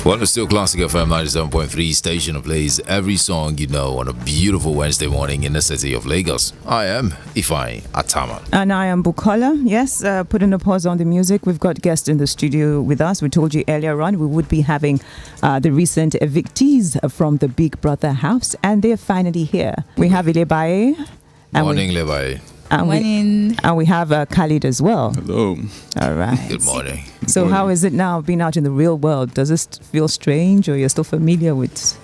Well, it's still Classic FM 97.3, station of plays every song you know on a beautiful Wednesday morning in the city of Lagos. I am Ifeanyi Atama. And I am Bukola. Yes, putting a pause on the music. We've got guests in the studio with us. We told you earlier on we would be having the recent Evictees from the Big Brother house, and they're finally here. We have Ilebaye. Morning, Lebaye. And we have Khalid as well. Hello. All right. Good morning. So how is it now being out in the real world? Does it feel strange, or you're still familiar with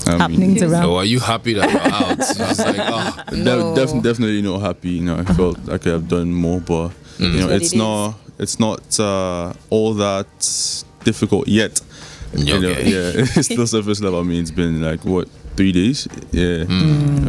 happenings around? So are you happy that you're out? It's like, No. Definitely not happy. You know, I felt like I could have done more, but you know, it's not all that difficult yet. You know, it's still surface level. I mean, it's been like what, 3 days? Yeah.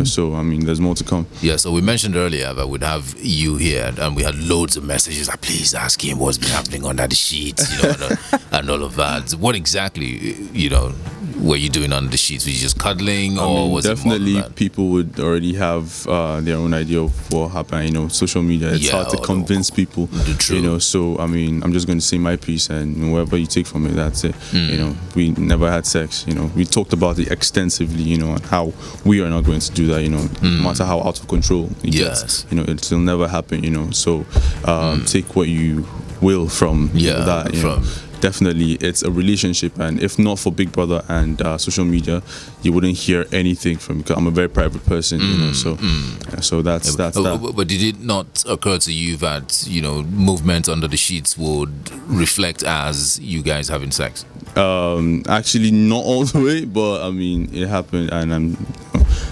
So I mean, there's more to come. Yeah. So we mentioned earlier that we'd have you here, and we had loads of messages like, please ask him what's been happening under the sheets, you know, and all of that. What exactly, you know, were you doing under the sheets? Were you just cuddling, or was definitely it more than that? people would already have their own idea of what happened. You know, social media, it's hard to convince people. You know, so I mean, I'm just going to say my piece, and whatever you take from it, that's it. You know, we never had sex. You know, we talked about it extensively. You know, and how we are not going to do that. You know, no matter how out of control it gets. You know, it will never happen. You know, so take what you will from that. You know. Definitely, it's a relationship, and if not for Big Brother and social media, you wouldn't hear anything from me. Because I'm a very private person, you know. So that's that. But did it not occur to you that, you know, movement under the sheets would reflect as you guys having sex? Actually, not all the way, but I mean, it happened, and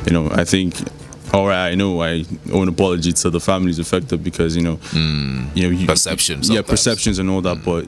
you know, I think. All right, I know. I owe an apology to the families affected because you know, perceptions. Perceptions and all that. But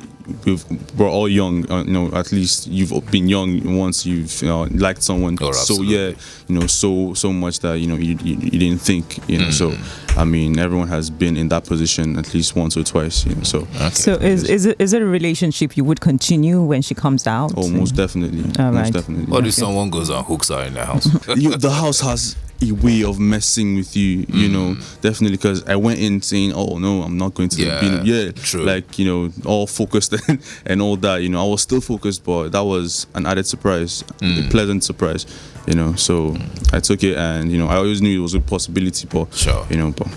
we're all young. You know, at least you've been young once you've liked someone. So you know, so much that you know you didn't think. You know, so I mean, everyone has been in that position at least once or twice. You know, so. Okay. So is it a relationship you would continue when she comes out? Oh, most definitely. All right. Most definitely. What if someone goes on hooks out in the house? The house has a way of messing with you, you know, definitely, because I went in saying, oh no, I'm not going to true. Like, you know, all focused and all that, you know, I was still focused, but that was an added surprise, a pleasant surprise, you know, so I took it, and you know, I always knew it was a possibility, but you know, but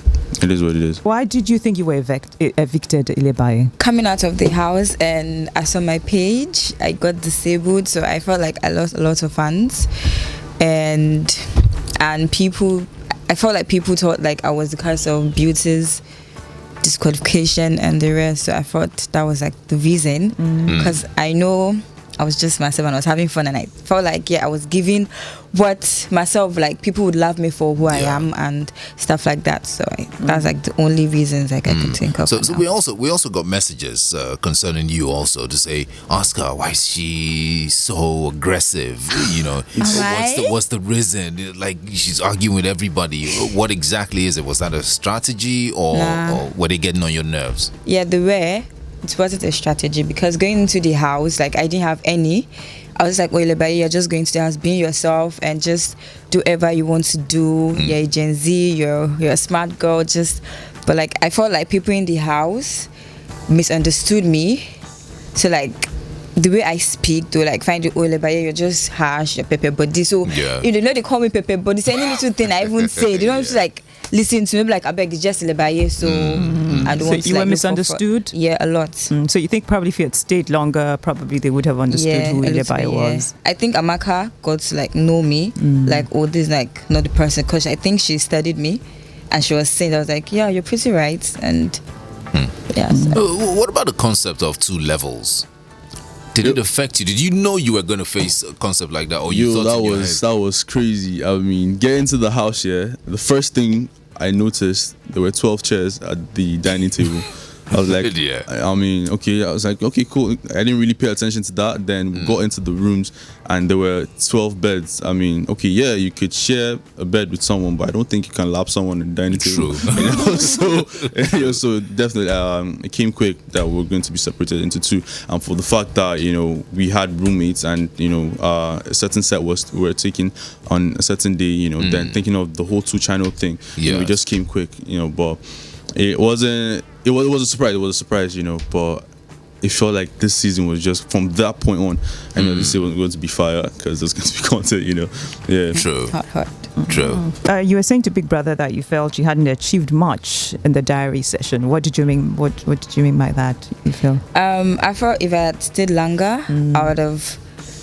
it is what it is. Why did you think you were evicted, Ilebaye? Coming out of the house, and I saw my page, I got disabled, so I felt like I lost a lot of fans, and people, I felt like people thought like I was the cause of Beauty's disqualification and the rest. So I thought that was like the reason, because I know I was just myself and I was having fun, and I felt like I was giving what myself, like people would love me for who I am and stuff like that. So that's like the only reasons like I could think of. So we also got messages concerning you also to say, ask her why is she so aggressive, you know. What's the reason, like she's arguing with everybody? What exactly is it? Was that a strategy, or were they getting on your nerves? It wasn't a strategy, because going into the house, like I didn't have any. I was like, Ilebaye, you're just going to the house, being yourself and just do whatever you want to do. You're a Gen Z, you're a smart girl, but like I felt like people in the house misunderstood me. So like the way I speak, to like find Ilebaye, you're just harsh, you're pepper body. So you know they call me pepper body. So any little thing I even say, they don't have to like listen to me, like I beg, it's just Ilebaye, so I don't want to. You were misunderstood? A lot. So you think probably if you had stayed longer, probably they would have understood who Ilebaye was? I think Amaka got to like know me, like, oh, this is like not the person, because I think she studied me, and she was saying, I was like, yeah, you're pretty right, and What about the concept of two levels? Did it affect you? Did you know you were going to face a concept like that, or you thought that was crazy? I mean, getting to the house here, the first thing I noticed, there were 12 chairs at the dining table. I was like, I mean, okay. I was like, okay, cool. I didn't really pay attention to that. Then we got into the rooms, and there were 12 beds. I mean, okay, you could share a bed with someone, but I don't think you can lap someone in the dining table. You know? So definitely, it came quick that we were going to be separated into two. And for the fact that, you know, we had roommates, and you know, a certain set we were taking on a certain day. You know, then thinking of the whole 2-channel thing, you know, it just came quick. You know, but it wasn't. It was a surprise. It was a surprise, you know. But it felt like this season was just from that point on. I know this season was going to be fire because there's going to be content, Yeah. True. Hot. True. You were saying to Big Brother that you felt you hadn't achieved much in the diary session. What did you mean? What did you mean by that? You feel? I felt if I had stayed longer,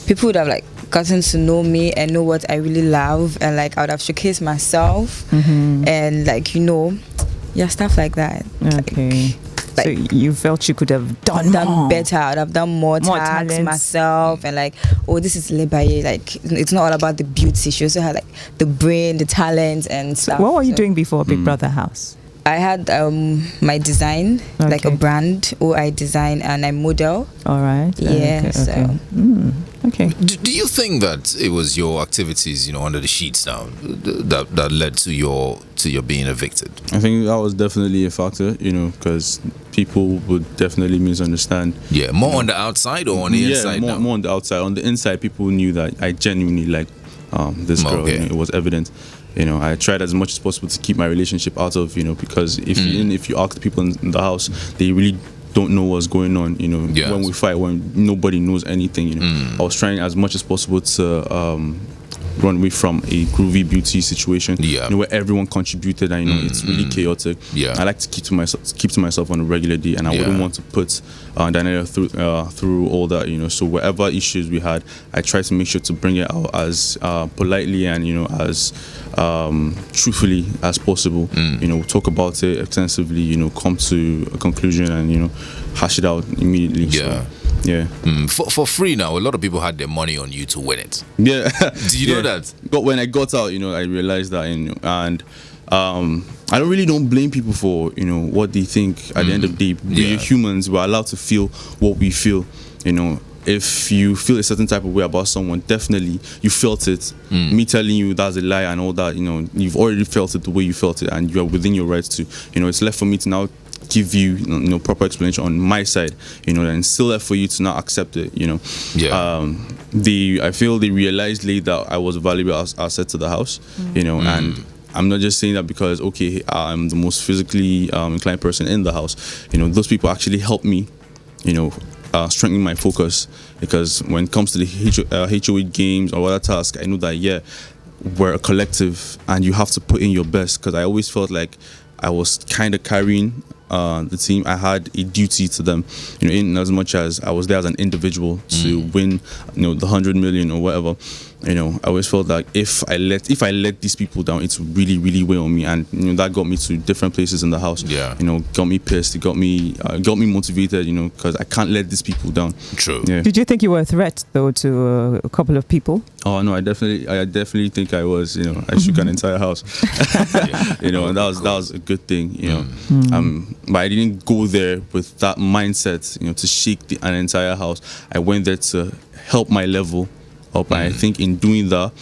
people would have like gotten to know me and know what I really love, and like I would have showcased myself and like stuff like that. Okay. So you felt you could have done better. I'd have done more tags myself, and like, this is Lebaye. Like, it's not all about the beauty. She also had like the brain, the talent, and stuff. What were you doing before Big Brother House? I had my design, like a brand, or I design and I model. All right. Yeah. Okay. Do you think that it was your activities, under the sheets now, that led to your being evicted? I think that was definitely a factor, because people would definitely misunderstand. Yeah, more on the outside or on the inside? Yeah, more on the outside. On the inside, people knew that I genuinely liked this girl. Okay. It was evident. I tried as much as possible to keep my relationship out of, because if you ask the people in the house, they really don't know what's going on. Yes. When we fight, when nobody knows anything. I was trying as much as possible to run away from a Groovy beauty situation. Where everyone contributed, and it's really chaotic. I like to keep to myself on a regular day, and I wouldn't want to put Daniella through all that. So whatever issues we had, I tried to make sure to bring it out as politely and as truthfully as possible. Talk about it extensively. Come to a conclusion and hash it out immediately. For free now, a lot of people had their money on you to win it. Yeah. Do you know that? But when I got out, I realized that, and I don't blame people for what they think. At the end of the day, we're humans. We're allowed to feel what we feel. If you feel a certain type of way about someone, definitely you felt it. Me telling you that's a lie and all that, you've already felt it the way you felt it, and you are within your rights to. It's left for me to now give you proper explanation on my side, and still left for you to not accept it. I feel they realized late that I was a valuable asset to the house, and I'm not just saying that because I'm the most physically inclined person in the house. Those people actually helped me strengthen my focus, because when it comes to the HOE games or other tasks, I know that we're a collective and you have to put in your best, because I always felt like I was kind of carrying the team. I had a duty to them, in as much as I was there as an individual to win, the 100 million or whatever. I always felt that if I let these people down, it's really, really weigh on me, and that got me to different places in the house. Got me pissed. It got me motivated. Because I can't let these people down. True. Yeah. Did you think you were a threat though to a couple of people? Oh no, I definitely think I was. I shook an entire house. And that was a good thing. But I didn't go there with that mindset. To shake an entire house. I went there to help my level up, and I think in doing that,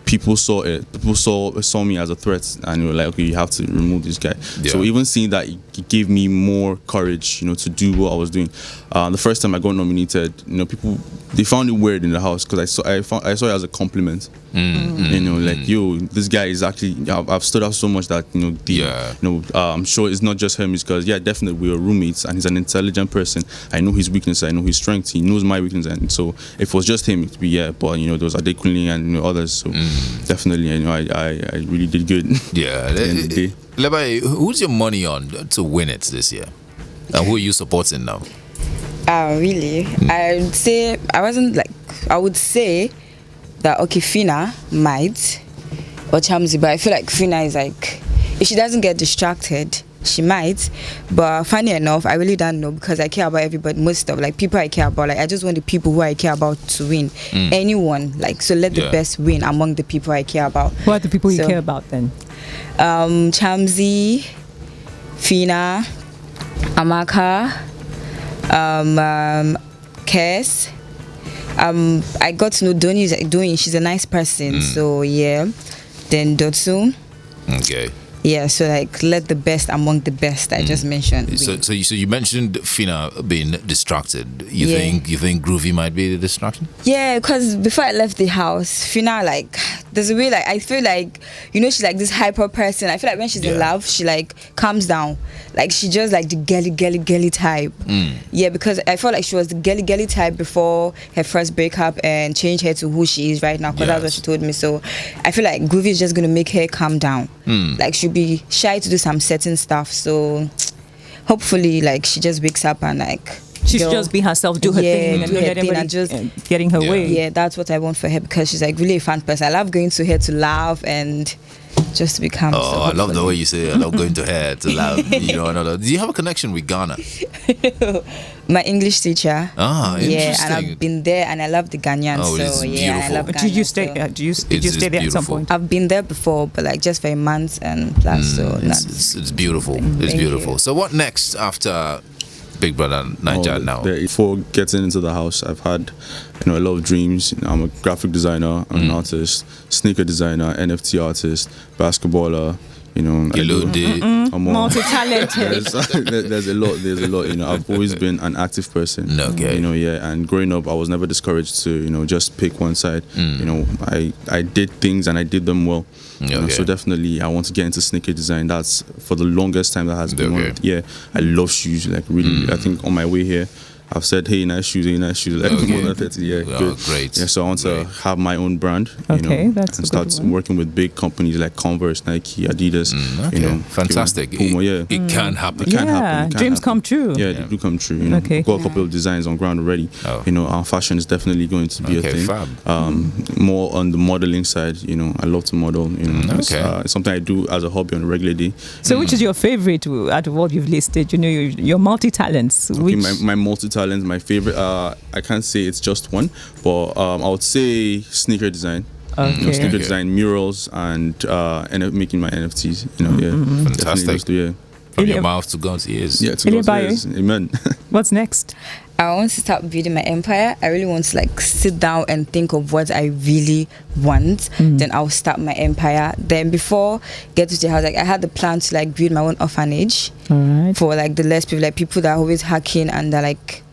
people saw it. People saw me as a threat, and they were like, okay, you have to remove this guy. So even seeing that, it gave me more courage, to do what I was doing. The first time I got nominated, people, they found it weird in the house, because I saw it as a compliment. Like, yo, this guy is actually, I've stood out so much that I'm sure it's not just him. It's because definitely we are roommates, and he's an intelligent person. I know his weakness, I know his strengths, he knows my weakness, and so if it was just him, it'd be but there was Adekunle and others. So definitely, I really did good. At the end of the day. Lebaye, who's your money on to win it this year? And who are you supporting now? Really? I would say that Fina might, or Chamsi, but I feel like Fina is like, if she doesn't get distracted, she might. But funny enough, I really don't know, because I care about everybody, most of people I care about. Like, I just want the people who I care about to win. Anyone, so let the best win among the people I care about. Who are the people you care about then? Chamsi, Fina, Amaka, Kes. I got to know Doni. She's a nice person. So then Dotsu. Okay. Yeah, so let the best among the best I just mentioned. So you mentioned Fina being distracted. You think Groovy might be the distraction? Yeah, because before I left the house, Fina there's a way like I feel like, you know, she's like this hyper person. I feel like when she's in love, she like calms down. Like she just like the girly type. Yeah, because I felt like she was the girly type before her first breakup and changed her to who she is right now, because that's what she told me. So I feel like Groovy is just gonna make her calm down. Like she'll be shy to do some certain stuff. So hopefully like she just wakes up and like she should just be herself, do her thing, and do not her let thing anybody and just getting her way. Yeah, that's what I want for her, because she's like really a fun person. I love going to her to laugh and just to be calm. Oh, so I love the way you say it. I love going to her to laugh. You know, do you have a connection with Ghana? My English teacher. Ah, interesting. Yeah, and I've been there, and I love the Ghanaians. Oh, so it's yeah, I beautiful. love But Ghana. did you stay? So. Did you stay It's there at some beautiful. point? I've been there before, but like just for a month and that's so. It's beautiful. It's Thank beautiful. you. So what next after Big Brother Naija now? Before getting into the house, I've had, you know, a lot of dreams. You know, I'm a graphic designer, I'm an artist, sneaker designer, NFT artist, basketballer. You know, Multi-talented. there's a lot. You know, I've always been an active person. Okay. You know, yeah. And growing up, I was never discouraged to, you know, just pick one side. You know, I did things and I did them well. You know, so definitely, I want to get into sneaker design. That's for the longest time that has been. Okay. Yeah, I love shoes. Like really, I think on my way here, I've said, hey, nice shoes, like more than 30. Yeah, good. Great. Yeah, so I want to have my own brand. You Okay, know, that's and a good start one. working with big companies like Converse, Nike, Adidas. Okay. You know, Fantastic. Puma, yeah. It can happen. Can Yeah, happen. It can dreams happen. come true. Yeah, they do come true. You know, Okay. got a couple of designs on ground already. Oh. You know, our fashion is definitely going to be a Okay, thing. fab. More on the modeling side. You know, I love to model. You know, it's something I do as a hobby on a regular day. So, which is your favorite out of what you've listed? You know, your multi-talents. Okay, Which my multi-talent, my favorite. I can't say it's just one, but I would say sneaker design. You know, Okay. sneaker design, murals, and making my NFTs. You know, yeah, Fantastic. those two, yeah. From your mouth to God's ears. Yeah, to God's ears. Amen. what's next? I want to start building my empire. I really want to like sit down and think of what I really want. Then I'll start my empire. Then before get to the house, like I had the plan to like build my own orphanage All right. for like the less people, like people that are always hacking and they're like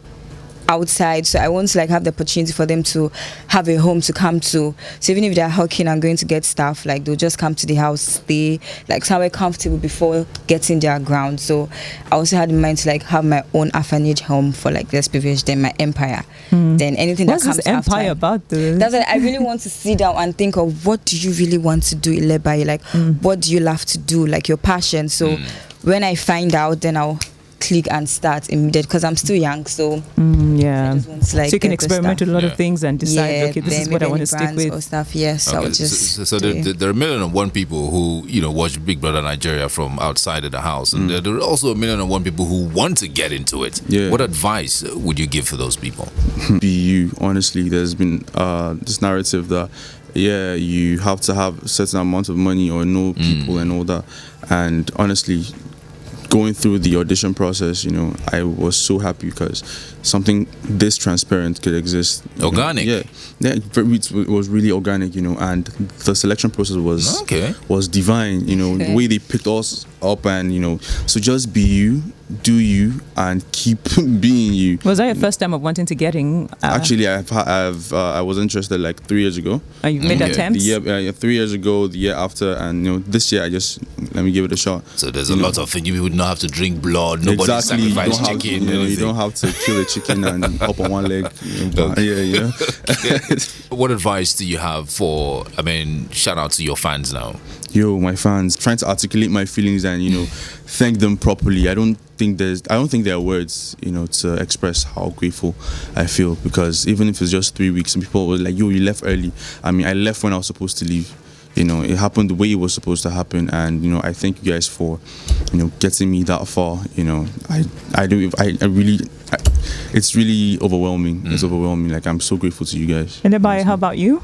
outside. So I want to like have the opportunity for them to have a home to come to. So even if they're hawking and going to get stuff, like they'll just come to the house, stay like somewhere comfortable before getting their ground. So I also had in mind to like have my own orphanage home for like less privileged, then my empire. Then anything What's that comes this empire after. about? That's why I really want to sit down and think of what do you really want to do, Ilebayi? Like what do you love to do, like your passion. So when I find out, then I'll click and start immediately, because I'm still young. So yeah. I just want to, like, So you can get the experiment stuff. with a lot of things and decide, okay, this then is what I maybe want any to stick brands with. or stuff. Yes, I Okay, would just so do it. there are 1,000,001 people who, you know, watch Big Brother Nigeria from outside of the house, and there are also 1,000,001 people who want to get into it. Yeah. What advice would you give for those people? Be you. Honestly, there's been this narrative that you have to have a certain amount of money or know people and all that. And honestly, going through the audition process, you know, I was so happy because something this transparent could exist. Organic. Yeah, it was really organic, you know, and the selection process was divine, you know, the way they picked us up, and you know, so just be you, do you, and keep being you. Was that your first time of wanting to get in? Actually, I was interested like 3 years ago. You made attempts? Yeah, 3 years ago, the year after, and you know, this year let me give it a shot. So there's a lot of things. You would not have to drink blood. Nobody Exactly. sacrifice You don't chicken. have, you don't have to kill a chicken and hop on one leg. You know. What advice do you have for? I mean, shout out to your fans now. Yo, my fans, trying to articulate my feelings and, you know, thank them properly. I don't think there are words, you know, to express how grateful I feel, because even if it's just 3 weeks and people were like, yo, you left early. I mean, I left when I was supposed to leave. You know, it happened the way it was supposed to happen, and you know, I thank you guys for, you know, getting me that far. You know, it's really overwhelming. It's overwhelming. Like, I'm so grateful to you guys. And how about you?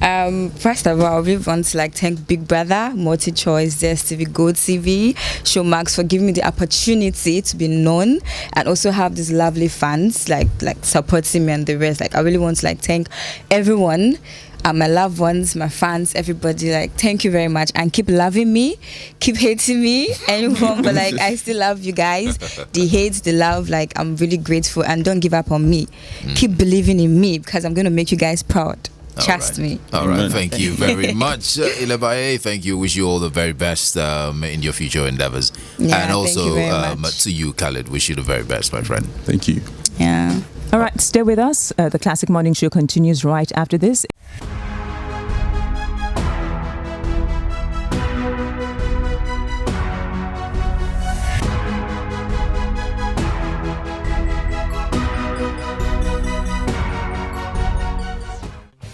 First of all, we want to like thank Big Brother, Multi-Choice, DSTV, Gold TV, Showmax for giving me the opportunity to be known and also have these lovely fans like supporting me and the rest. Like, I really want to like thank everyone. My loved ones, my fans, everybody, like, thank you very much, and keep loving me, keep hating me, anyone, but like, I still love you guys. The hate, the love, like, I'm really grateful, and don't give up on me. Keep believing in me, because I'm going to make you guys proud. Trust me. All right. Thank you very much, Ilebaye. Thank you. Wish you all the very best in your future endeavors. Yeah, and also thank you very much. to you, Khaled. Wish you the very best, my friend. Thank you. Yeah. All right, stay with us. The Classic Morning Show continues right after this.